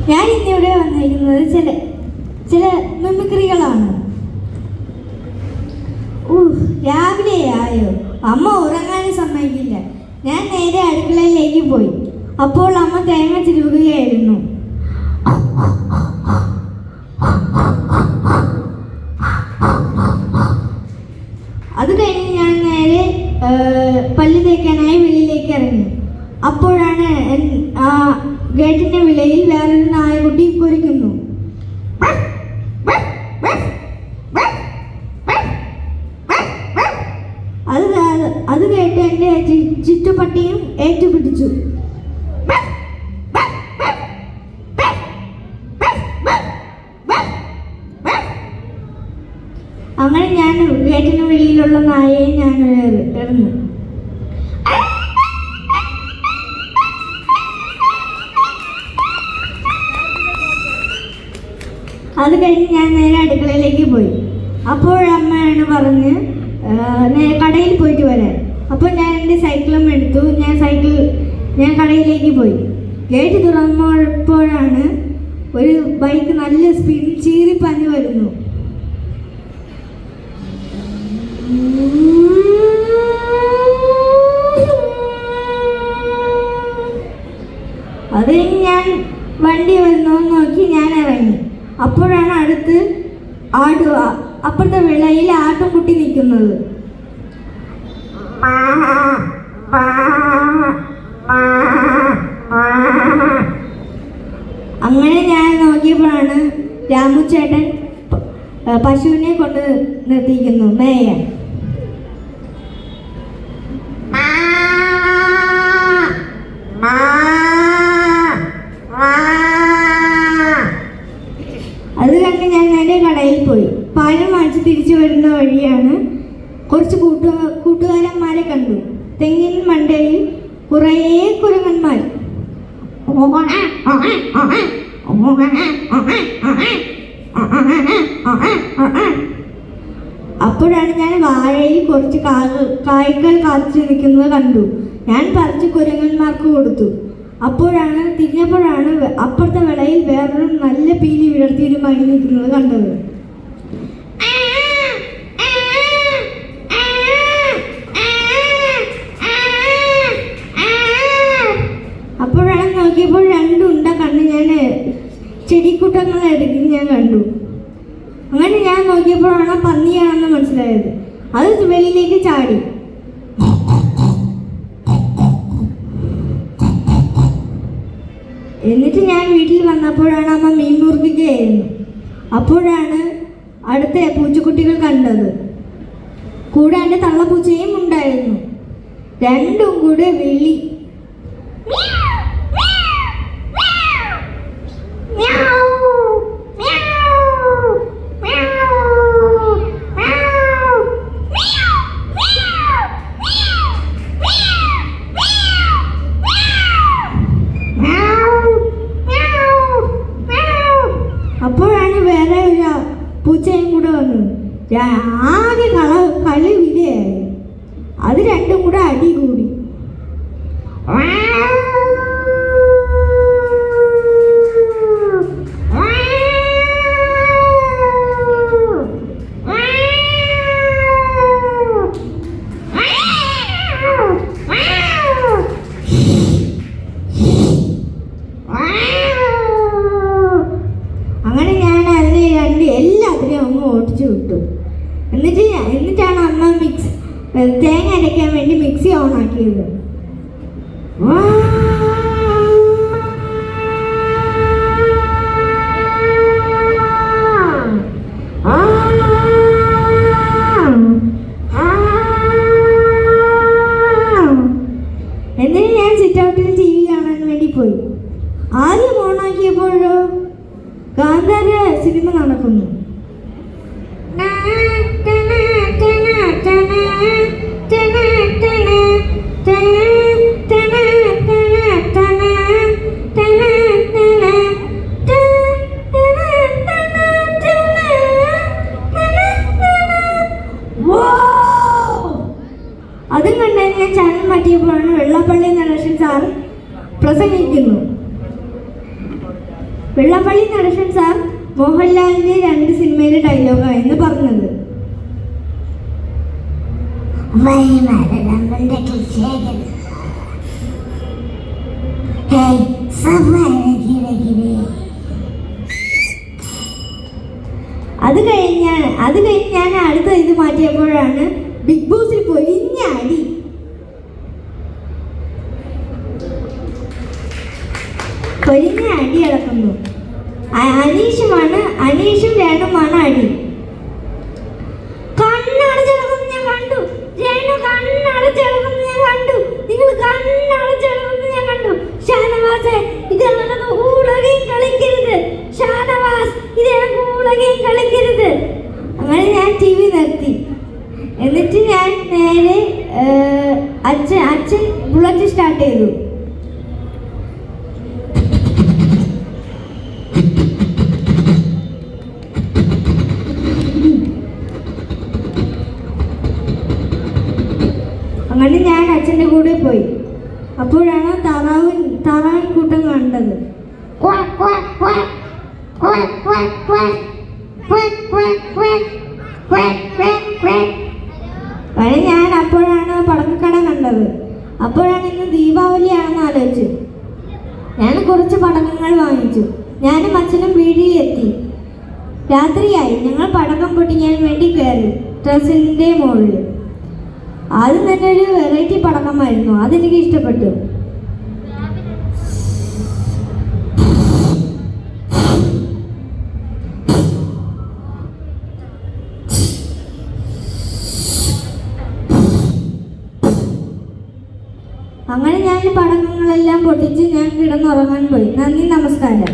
ഞാൻ ഇന്നിവിടെ വന്നിരിക്കുന്നത് ചില മിമിക്രികളാണ്. രാവിലെ ആയോ, അമ്മ ഉറങ്ങാനും സമ്മതിക്കില്ല. ഞാൻ നേരെ അടുക്കളയിലേക്ക് പോയി. അപ്പോൾ അമ്മ തേങ്ങ ചിരുവുകയായിരുന്നു. അത് കഴിഞ്ഞ് ഞാൻ നേരെ പല്ല് തേക്കാനായി വെളിയിലേക്ക് ഇറങ്ങി. അപ്പോഴാണ് ആ ഗേറ്റിന്റെ വിലയിൽ വേറൊരു നായകുട്ടി കുരയ്ക്കുന്നു. അത് കേട്ട് എൻ്റെ ചുറ്റുപട്ടിയും ഏറ്റുപിടിച്ചു. അങ്ങനെ ഞാൻ ഗേറ്റിന് വെളിയിലുള്ള നായയെ ഞാൻ എറിഞ്ഞു. അത് കഴിഞ്ഞ് ഞാൻ നേരെ അടുക്കളയിലേക്ക് പോയി. അപ്പോഴമ്മയാണ് പറഞ്ഞ് കടയിൽ പോയിട്ട് വരാൻ. അപ്പോൾ ഞാൻ എൻ്റെ സൈക്കിളും എടുത്തു. ഞാൻ കടയിലേക്ക് പോയി. ഗേറ്റ് തുറന്നപ്പോഴാണ് ഒരു ബൈക്ക് നല്ല സ്പീഡിൽ ചീറിപ്പാഞ്ഞു വരുന്നു. അത് ഞാൻ വണ്ടി വരുന്നോ നോക്കി ഞാൻ ഇറങ്ങി. അപ്പോഴാണ് അപ്പുറത്തെ വിളയിൽ ആട്ടുംകുട്ടി നിൽക്കുന്നത്. അങ്ങനെ ഞാൻ നോക്കിയപ്പോഴാണ് രാമുചേട്ടൻ പശുവിനെ കൊണ്ട് നിർത്തിയിരിക്കുന്നു മേയാൻ. അത് കണ്ട് ഞാൻ നേരെ കടയിൽ പോയി. പാലും വാങ്ങിച്ച് തിരിച്ചു വരുന്ന വഴിയാണ് കുറച്ച് കൂട്ടുകാരന്മാരെ കണ്ടു. തെങ്ങിൻ മണ്ടയിൽ കുറേ കുരങ്ങന്മാർ. അപ്പോഴാണ് ഞാൻ വാഴയിൽ കുറച്ച് കായ്കൾ കാച്ചു നിൽക്കുന്നത് കണ്ടു. ഞാൻ പറിച്ച് കുരങ്ങന്മാർക്ക് കൊടുത്തു. തിരിഞ്ഞപ്പോഴാണ് അപ്പുറത്തെ വിളയിൽ വേറൊരു നല്ല പീലി വിടർത്തിയൊരു മണി നിൽക്കുന്നത് കണ്ടത്. അപ്പോഴാണ് നോക്കിയപ്പോൾ രണ്ടുണ്ട കണ്ണ് ഞാൻ ചെടിക്കൂട്ടങ്ങളെ എടുക്കി ഞാൻ കണ്ടു. അങ്ങനെ ഞാൻ നോക്കിയപ്പോഴാണ് പന്നിയാണെന്ന് മനസ്സിലായത്. അത് വെളിയിലേക്ക് ചാടി. എന്നിട്ട് ഞാൻ വീട്ടിൽ വന്നപ്പോഴാണ് അമ്മ മീൻ മുറിക്കുകയായിരുന്നു. അപ്പോഴാണ് അടുത്ത പൂച്ചക്കുട്ടികൾ കണ്ടത്. കൂടെ എൻ്റെ തള്ളപ്പൂച്ചയും ഉണ്ടായിരുന്നു. രണ്ടും കൂടെ വിളി. അപ്പോഴാണ് വേറെ ഒരു പൂച്ചയും കൂടെ വന്നു. ആകെ കളി വിലയായി. അത് രണ്ടും കൂടെ അടി കൂടി. അങ്ങനെ ഞാൻ അതിനെ എല്ലാത്തിനെയും അമ്മ ഓടിച്ചു വിട്ടു. എന്നിട്ടാണ് അമ്മ തേങ്ങ അരയ്ക്കാൻ വേണ്ടി മിക്സി ഓൺ ആക്കിയത്. എന്നിട്ട് ഞാൻ സിറ്റ് ഔട്ടിൽ TV കാണാൻ വേണ്ടി പോയി. ആദ്യം ഓണാക്കിയപ്പോഴോ ഗാന്ധാര സിനിമ നടക്കുന്നു. അതും കണ്ട് ഞാൻ ചാനൽ മാറ്റിയപ്പോഴാണ് വെള്ളാപ്പള്ളി നടേശൻ സാർ പ്രസംഗിക്കുന്നു. വെള്ളാപ്പള്ളി നടേശൻ സാർ മോഹൻലാലിന്റെ 2 സിനിമയിലെ ഡയലോഗായിരുന്നു പറഞ്ഞത്. അത് കഴിഞ്ഞ് ഞാൻ അടുത്ത ഇത് മാറ്റിയപ്പോഴാണ് ബിഗ് ബോസിൽ പൊരിഞ്ഞ അടി. കിടക്കുന്നു. അനീഷും രേണുമാണ് അടി. കണ്ണടച്ചിടക്കുന്നു ഞാൻ കണ്ടു. രേണു കണ്ണടച്ചിടക്കുന്നു ഞാൻ കണ്ടു. നിങ്ങൾ കണ്ണടച്ചിടക്കുന്നു ഞാൻ കണ്ടു. ഷാനവാസേ ഇതാണ് ഊളകയും കളിക്കരുത്. ഷാനവാസ് ഇതാണ് ഊളകയും കളിക്കരുത്. അങ്ങനെ ഞാൻ TV നിർത്തി. എന്നിട്ട് ഞാൻ നേരെ അച്ഛൻ ബുള്ളറ്റ് സ്റ്റാർട്ട് ചെയ്തു. അങ്ങനെ ഞാൻ അച്ഛൻ്റെ കൂടെ പോയി. അപ്പോഴാണ് താറാവിൻ കൂട്ടം കണ്ടത്. അങ്ങനെ ഞാൻ അപ്പോഴാണ് പടക്കക്കട കണ്ടത്. അപ്പോഴാണ് ഇന്ന് ദീപാവലിയാണെന്ന് ആലോചിച്ചു. ഞാൻ കുറച്ച് പടക്കങ്ങൾ വാങ്ങിച്ചു. ഞാനും അച്ഛനും വീട്ടിലെത്തി. രാത്രിയായി. ഞങ്ങൾ പടക്കം പൊട്ടിക്കാൻ വേണ്ടി കയറി ടെറസിൻ്റെ മുകളിൽ. ആദ്യം തന്നെ ഒരു വെറൈറ്റി പടക്കമായിരുന്നു. അതെനിക്ക് ഇഷ്ടപ്പെട്ടു. അങ്ങനെ ഞാൻ പടക്കങ്ങളെല്ലാം പൊട്ടിച്ച് ഞാൻ കിടന്നുറങ്ങാൻ പോയി. നന്ദി, നമസ്കാരം.